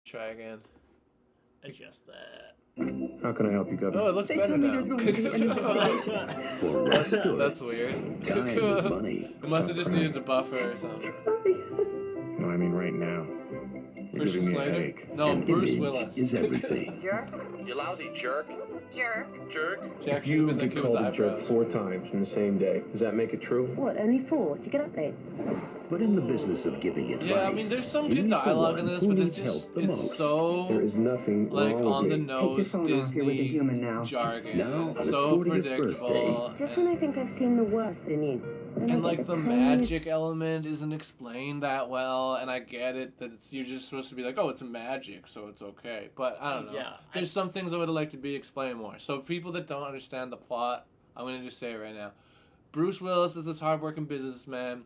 Try again. Adjust that. How can I help you, Governor? Oh, it looks They better told me now. there's going to be an investigation. For Russ Stewart, That's weird. time is money. It must have just needed a buffer or something. No, I mean right now. You're Christian giving me a Slater? headache. No, An Bruce image Willis. is everything. Jerk. You lousy jerk. Jerk. Jerk. Jack If you Cuban, that get kid with called a jerk eyebrows. 4 times in the same day, does that make it true? What, only 4? Did you get up late? But in the business of giving advice, Yeah, I mean, there's some he's good the dialogue in one this, who but it's needs just, help the it's most. so, There is nothing like, wrong on with the me. Take your nose phone off. You're with a Disney human now. jargon. Now, on his So 40th predictable. Just when I think I've seen the worst in you. And like the magic element isn't explained that well, and I get it that you're just supposed to be like, oh, it's magic, so it's okay. But I don't know. Yeah, There's some things I would like to be explained more. So people that don't understand the plot, I'm gonna just say it right now. Bruce Willis is this hardworking businessman,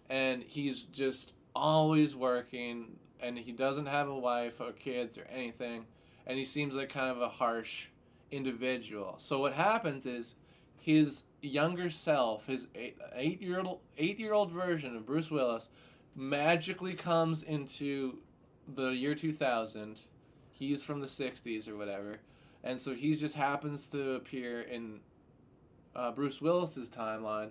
and he's just always working, and he doesn't have a wife or kids or anything, and he seems like kind of a harsh individual. So what happens is his younger self, his eight-year-old version of Bruce Willis, magically comes into the year 2000. He's from the 60s or whatever, and so he just happens to appear in Bruce Willis's timeline,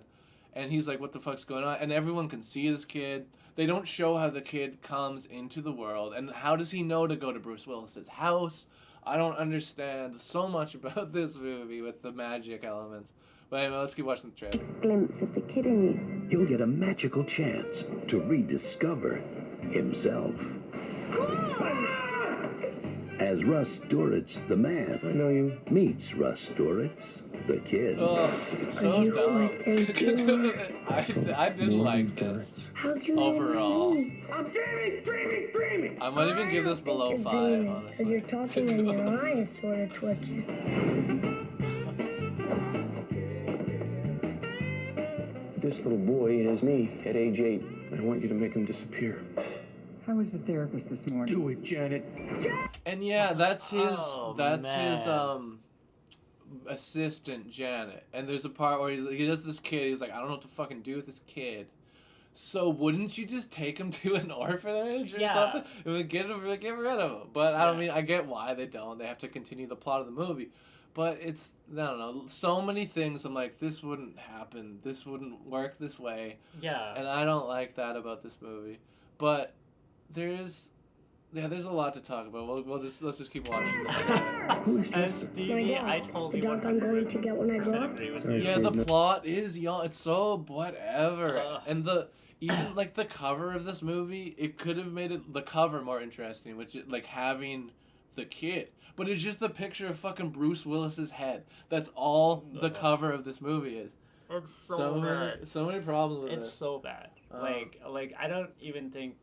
and he's like, what the fuck's going on? And everyone can see this kid. They don't show how the kid comes into the world, and how does he know to go to Bruce Willis's house? I don't understand so much about this movie with the magic elements. But anyway, let's keep watching the trailer. This glimpse of the kid in you. He'll get a magical chance to rediscover himself. As Russ Stewart's the man I know you. meets Russ Stewart's the kid. Oh, it's so you who I dumb. think you I didn't like this. How'd you know Overall. me? I'm dreaming! I might even give this below 5, Because honestly. you're talking and your eye is sort of twitching. This little boy is me at age 8. I want you to make him disappear. How was the therapist this morning? Do it, Janet. And yeah, that's his Oh, his man. assistant Janet. And there's a part where he does this kid, he's like, I don't know what to fucking do with this kid. So wouldn't you just take him to an orphanage or Yeah. something? And then get rid of him. But I don't mean, I get why they don't. They have to continue the plot of the movie. But it's, I don't know, so many things I'm like, this wouldn't happen. This wouldn't work this way. Yeah. And I don't like that about this movie. But there's a lot to talk about. Let's just keep watching. Who's And this? Stevie, My I dog. totally The dog I'm going to get when I grow 100% up. agree with Sorry. you. Yeah, the plot is young. It's so whatever. And even like the cover of this movie, it could have made the cover more interesting, which is like having the kid. But it's just the picture of fucking Bruce Willis's head. That's all the cover of this movie is. It's so bad. So many problems with It's it. so bad. Like I don't even think,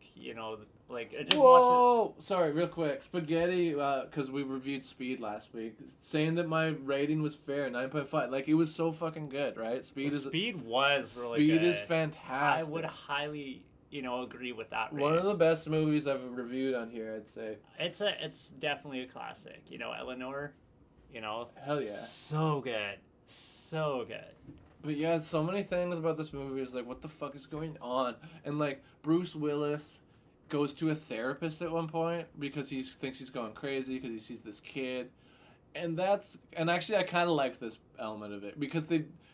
like I just watch Whoa! Sorry, real quick. Spaghetti, because we reviewed Speed last week, saying that my rating was fair, 9.5. Like, it was so fucking good, right? it. Speed is Speed was really Speed good. is fantastic. I would highly, agree with that rating. One of the best movies I've reviewed on here, I'd say. It's definitely a classic. Eleanor, Hell yeah. so good. So good. But yeah, so many things about this movie is like, what the fuck is going on? And like, Bruce Willis goes to a therapist at one point because he thinks he's going crazy because he sees this kid. And actually I kind of like this element of it because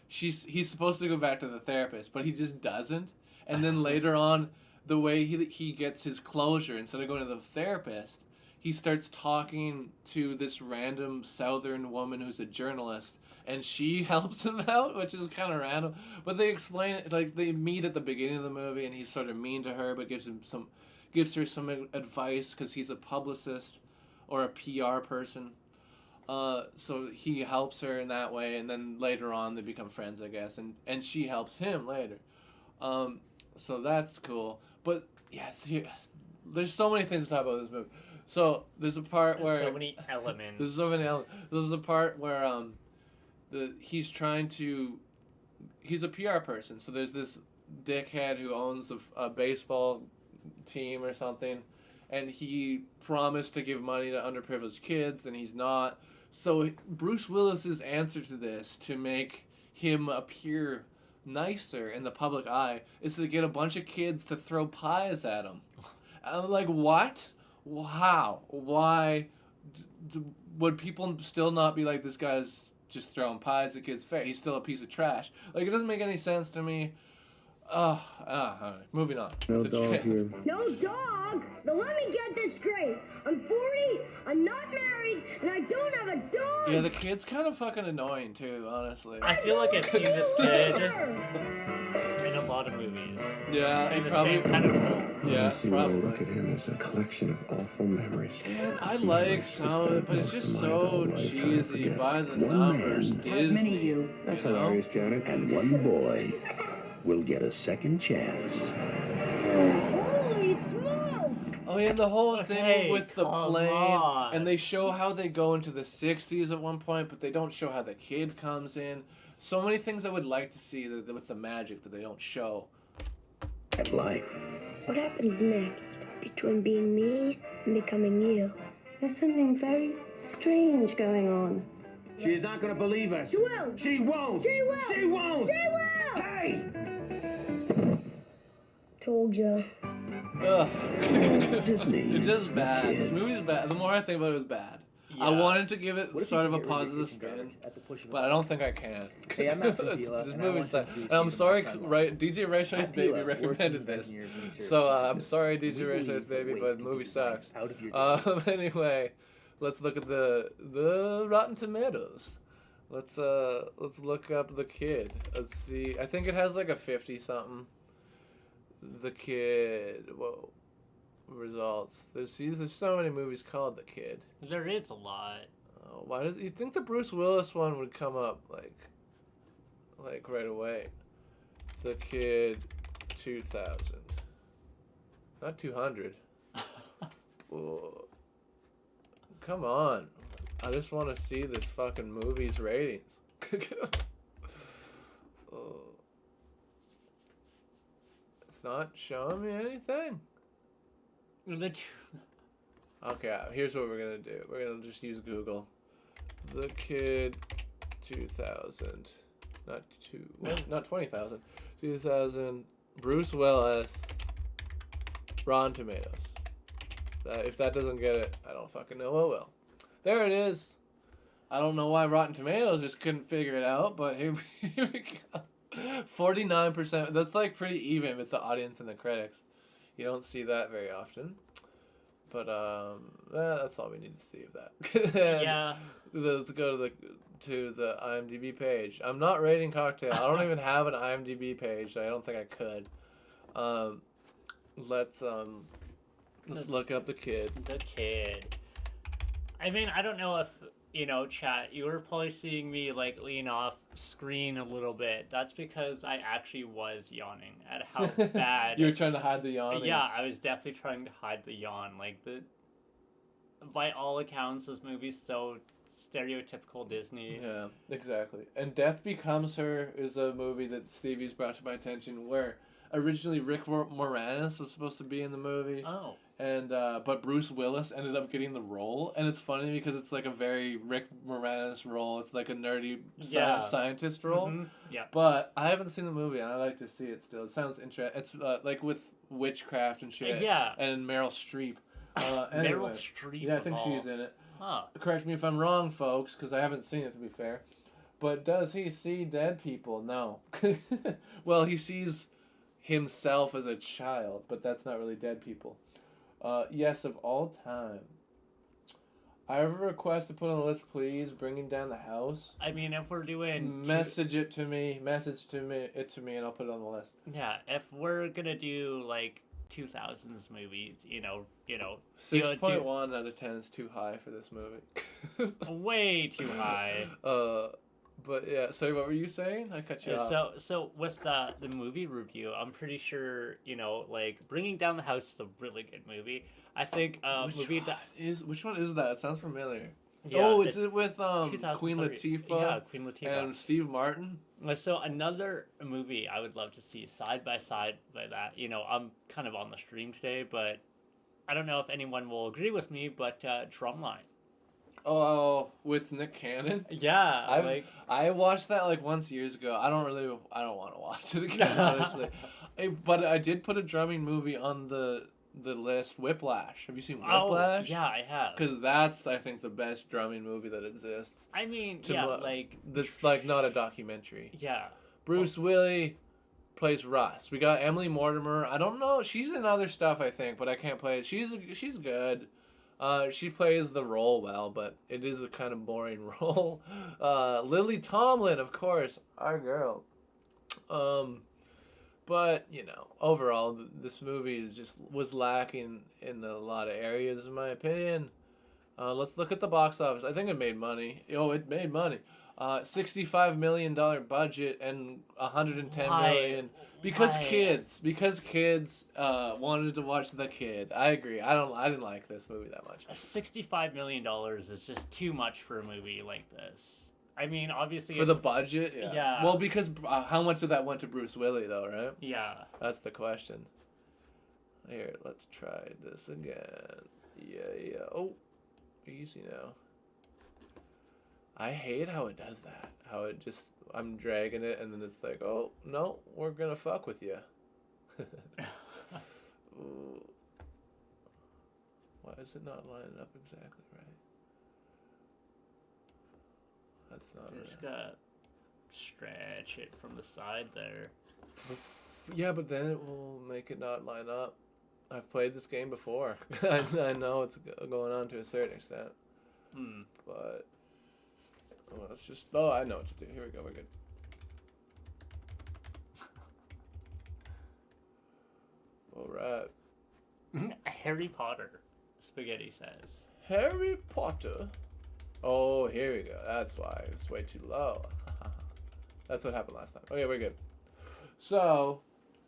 he's supposed to go back to the therapist, but he just doesn't. And then later on, the way he gets his closure, instead of going to the therapist, he starts talking to this random Southern woman who's a journalist, and she helps him out, which is kind of random. But they explain it, like, they meet at the beginning of the movie, and he's sort of mean to her, but gives her some advice because he's a publicist or a PR person. So he helps her in that way, and then later on they become friends, I guess, and she helps him later. So that's cool. But yes, there's so many things to talk about in this movie. So there's a part where so many elements. There's a part where he's a PR person. So there's this dickhead who owns a baseball team or something, and he promised to give money to underprivileged kids, and he's not. So Bruce Willis's answer to this, to make him appear nicer in the public eye, is to get a bunch of kids to throw pies at him. I'm like, what? How? Why? Would people still not be like, this guy's just throwing pies at kids' face? He's still a piece of trash. Like, it doesn't make any sense to me. Moving on. No The dog tra- here. No dog? Now let me get this straight. I'm 40, I'm not married, and I don't have a dog. Yeah, the kid's kind of fucking annoying too, honestly. I feel like I've seen this kid Sure. in a lot of movies. Yeah, In he the probably. same kind of role. Yeah, I see when I look probably. at him as a collection of awful memories. And I Memories like to some of spend it, but it's most just of my adult so life trying to cheesy forget. by the One numbers. man. That was many Disney. you. That's you know? hilarious, Janet. And one boy will get a second chance. Holy smokes! Oh yeah, and the whole thing Hey, with the come plane, on. and they show how they go into the '60s at one point, but they don't show how the kid comes in. So many things I would like to see with the magic that they don't show. At life. What happens next between being me and becoming you? There's something very strange going on. She's not gonna believe us. She will! She won't. She will! She won't. She will! Hey! Told ya. Ugh. Disney. It's just The bad. Kid. This movie's bad. The more I think about it, it's bad. I Yeah. wanted to give it sort of a positive spin, but I don't think I can. Hey, I'm Matt from This Pila, and I movie's want like, to introduce and you I'm to sorry, my son, right? DJ Ray Shay's At Baby Pila, we're recommended team this, engineers and materials so I'm scientists. sorry, We DJ Ray Shay's believe that Baby, waste but the can movie be designed sucks. out of your Anyway, let's look at the Rotten Tomatoes. Let's look up The Kid. Let's see. I think it has like a 50 something. The Kid. Whoa. Results. There's so many movies called The Kid. There is a lot. Why does you think the Bruce Willis one would come up like right away? The Kid 2000. Not 200. Whoa. Come on. I just want to see this fucking movie's ratings. Oh. It's not showing me anything. Okay, here's what we're gonna do. We're gonna just use Google. The Kid 2000. Not 20,000. 2000. Bruce Willis. Rotten Tomatoes. If that doesn't get it, I don't fucking know what will. There it is. I don't know why Rotten Tomatoes just couldn't figure it out, but here we go. 49%. That's like pretty even with the audience and the critics. You don't see that very often. But that's all we need to see of that. Yeah. Let's go to the IMDb page. I'm not rating Cocktail. I don't even have an IMDb page. I don't think I could. Let's look up The Kid. The Kid. I mean, I don't know if, chat, you were probably seeing me, lean off screen a little bit. That's because I actually was yawning at how bad... You were trying to hide the yawning. Yeah, I was definitely trying to hide the yawn. By all accounts, this movie's so stereotypical Disney. Yeah, exactly. And Death Becomes Her is a movie that Stevie's brought to my attention where originally Rick Moranis was supposed to be in the movie. Oh. And but Bruce Willis ended up getting the role, and it's funny because it's like a very Rick Moranis role. It's like a nerdy scientist role. Mm-hmm. Yeah. But I haven't seen the movie, and I like to see it still. It sounds interesting. It's like with witchcraft and shit. Yeah. And Meryl Streep. Meryl Streep. Yeah, I think she's in it. Huh. Correct me if I'm wrong, folks, because I haven't seen it, to be fair. But does he see dead people? No. Well, he sees himself as a child, but that's not really dead people. Yes, of all time. I have a request to put on the list, please. Bringing Down the House. I mean, if we're doing... Message it to me, and I'll put it on the list. Yeah, if we're gonna do, 2000s movies, 6.1 out of 10 is too high for this movie. way too high. But yeah, sorry, what were you saying? I cut you off. So with the movie review, I'm pretty sure, Bringing Down the House is a really good movie. I think Which one is that? It sounds familiar. Yeah, it's with Queen 2003. Latifah, Yeah, Queen Latifah. and Steve Martin. So another movie I would love to see side by side by that. I'm kind of on the stream today, but I don't know if anyone will agree with me, but Drumline. Oh, with Nick Cannon? Yeah, I watched that once years ago. I don't want to watch it again, honestly. But I did put a drumming movie on the the list, Whiplash. Have you seen Oh, Whiplash? yeah, I have. Because that's, I think, the best drumming movie that exists. I mean, To yeah, mo- like... That's, like, not a documentary. Yeah. Bruce Willis plays Russ. We got Emily Mortimer. I don't know. She's in other stuff, I think, but I can't play it. She's good. She plays the role well, but it is a kind of boring role. Lily Tomlin, of course, our girl. But, you know, overall, this movie was lacking in a lot of areas, in my opinion. Let's look at the box office. I think it made money. It made money. $65 million budget and $110 million. Because kids wanted to watch The Kid. I agree. I didn't like this movie that much. $65 million is just too much for a movie like this. I mean, obviously... For the budget? Yeah. Yeah. Well, because how much of that went to Bruce Willis, though, right? Yeah. That's the question. Here, let's try this again. Yeah. Oh, easy now. I hate how it does that. How it just... I'm dragging it, and then it's like, oh, no, we're gonna fuck with you. Why is it not lining up exactly right? That's not Just right. gotta stretch it from the side there. Yeah, but then it will make it not line up. I've played this game before. I know it's going on to a certain extent. But... well, let's just... oh, I know what to do. Here we go. We're good. All right. Harry Potter, Spaghetti says. Harry Potter. Oh, here we go. That's why it's way too low. That's what happened last time. Okay, we're good. So,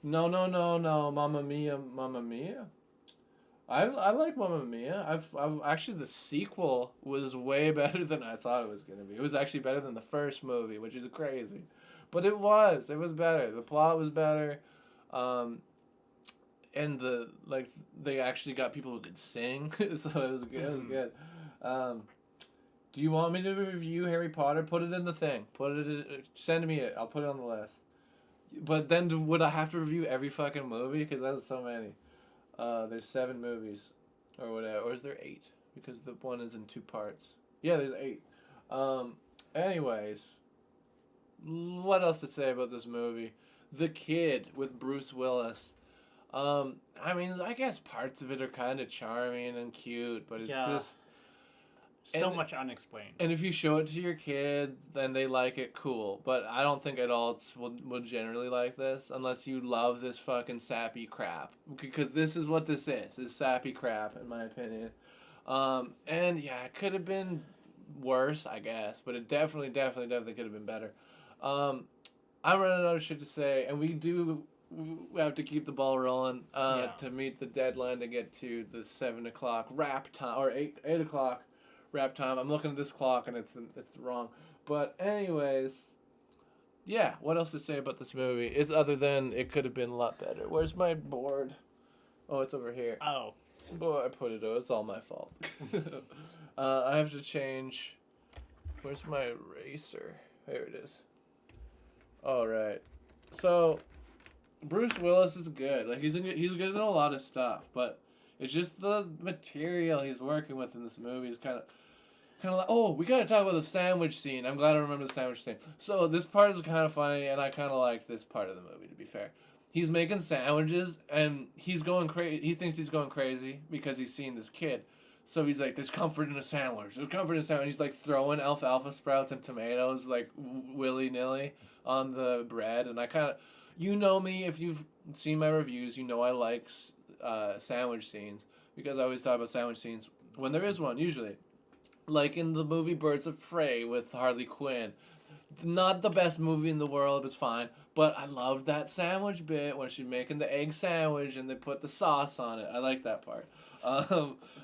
no, Mamma Mia, Mamma Mia. I like Mamma Mia. I've actually, the sequel was way better than I thought it was gonna be. It was actually better than the first movie, which is crazy, but it was better. The plot was better, and they actually got people who could sing, so it was good. It was good. Do you want me to review Harry Potter? Put it in the thing. Send me it. I'll put it on the list. But then would I have to review every fucking movie? Because that's so many. There's 7 movies, or whatever. Or is there 8? Because the one is in 2 parts. Yeah, there's 8. Anyways, what else to say about this movie? The Kid with Bruce Willis. I mean, I guess parts of it are kind of charming and cute, but it's just... so much unexplained. And if you show it to your kids, then they like it, cool. But I don't think adults will generally like this unless you love this fucking sappy crap. Because this is what this is sappy crap, in my opinion. And yeah, it could have been worse, I guess. But it definitely could have been better. I'm running out of shit to say. And we have to keep the ball rolling to meet the deadline to get to the 7 o'clock wrap time. Or 8 o'clock. Wrap time. I'm looking at this clock and it's wrong. But anyways, yeah, what else to say about this movie? It's other than it could have been a lot better. Where's my board? Oh, it's over here. Oh. Boy, I put it over. It's all my fault. I have to change. Where's my eraser? There it is. All right. So, Bruce Willis is good. Like he's good in a lot of stuff, but it's just the material he's working with in this movie is kind of like, oh, we gotta talk about the sandwich scene. I'm glad I remember the sandwich scene. So this part is kind of funny, and I kind of like this part of the movie, to be fair. He's making sandwiches, and he's going crazy. He thinks he's going crazy because he's seeing this kid. So he's like, there's comfort in a sandwich. There's comfort in a sandwich. He's like throwing alfalfa sprouts and tomatoes like willy-nilly on the bread. And I kind of, you know me, if you've seen my reviews, you know I like sandwich scenes, because I always talk about sandwich scenes when there is one, usually. Like in the movie Birds of Prey with Harley Quinn. Not the best movie in the world, it's fine, but I loved that sandwich bit when she's making the egg sandwich and they put the sauce on it. I like that part.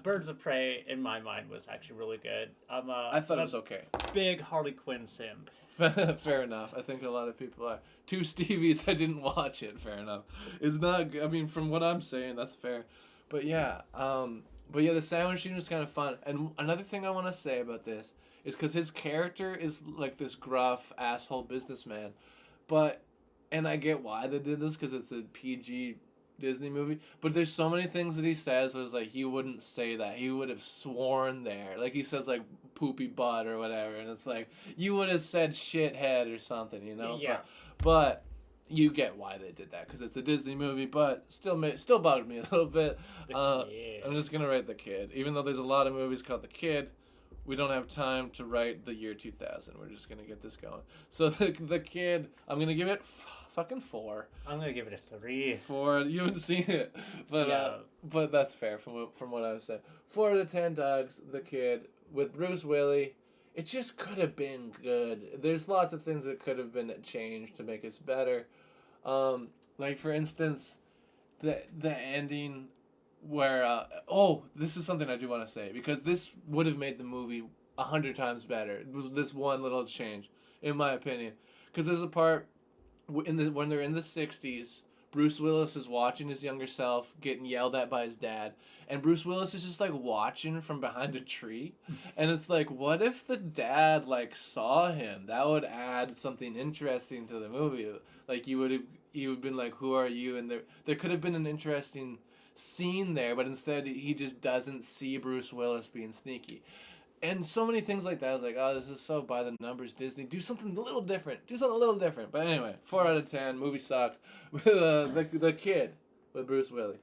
Birds of Prey, in my mind, was actually really good. I thought it was okay. Big Harley Quinn simp. Fair enough. I think a lot of people are. 2 Stevies, I didn't watch it. Fair enough. It's not. I mean, from what I'm saying, that's fair. But yeah. The sandwich scene was kind of fun. And another thing I want to say about this is because his character is like this gruff asshole businessman, and I get why they did this because it's a PG Disney movie. But there's so many things that he says was like he wouldn't say that. He would have sworn there. Like he says like poopy butt or whatever, and it's like you would have said shithead or something, you know? Yeah. But you get why they did that because it's a Disney movie, but still bugged me a little bit. The Kid. I'm just gonna write The Kid, even though there's a lot of movies called The Kid. We don't have time to write the year 2000. We're just gonna get this going. So the Kid, I'm gonna give it fucking 4. I'm gonna give it a 3. 4. You haven't seen it, but Yeah. but that's fair from what I was saying. 4 out of 10 dogs. The Kid with Bruce Willis. It just could have been good. There's lots of things that could have been changed to make it better. Like for instance, the ending where this is something I do want to say because this would have made the movie 100 times better. This one little change, in my opinion, because there's a part when they're in the 60s. Bruce Willis is watching his younger self getting yelled at by his dad, and Bruce Willis is just like watching from behind a tree, and it's like, what if the dad like saw him? That would add something interesting to the movie. Like you would have been like, who are you? And there could have been an interesting scene there, but instead he just doesn't see Bruce Willis being sneaky. And so many things like that. I was like, oh, this is so by the numbers, Disney. Do something a little different. But anyway, 4 out of 10. Movie sucked. With the Kid with Bruce Willis.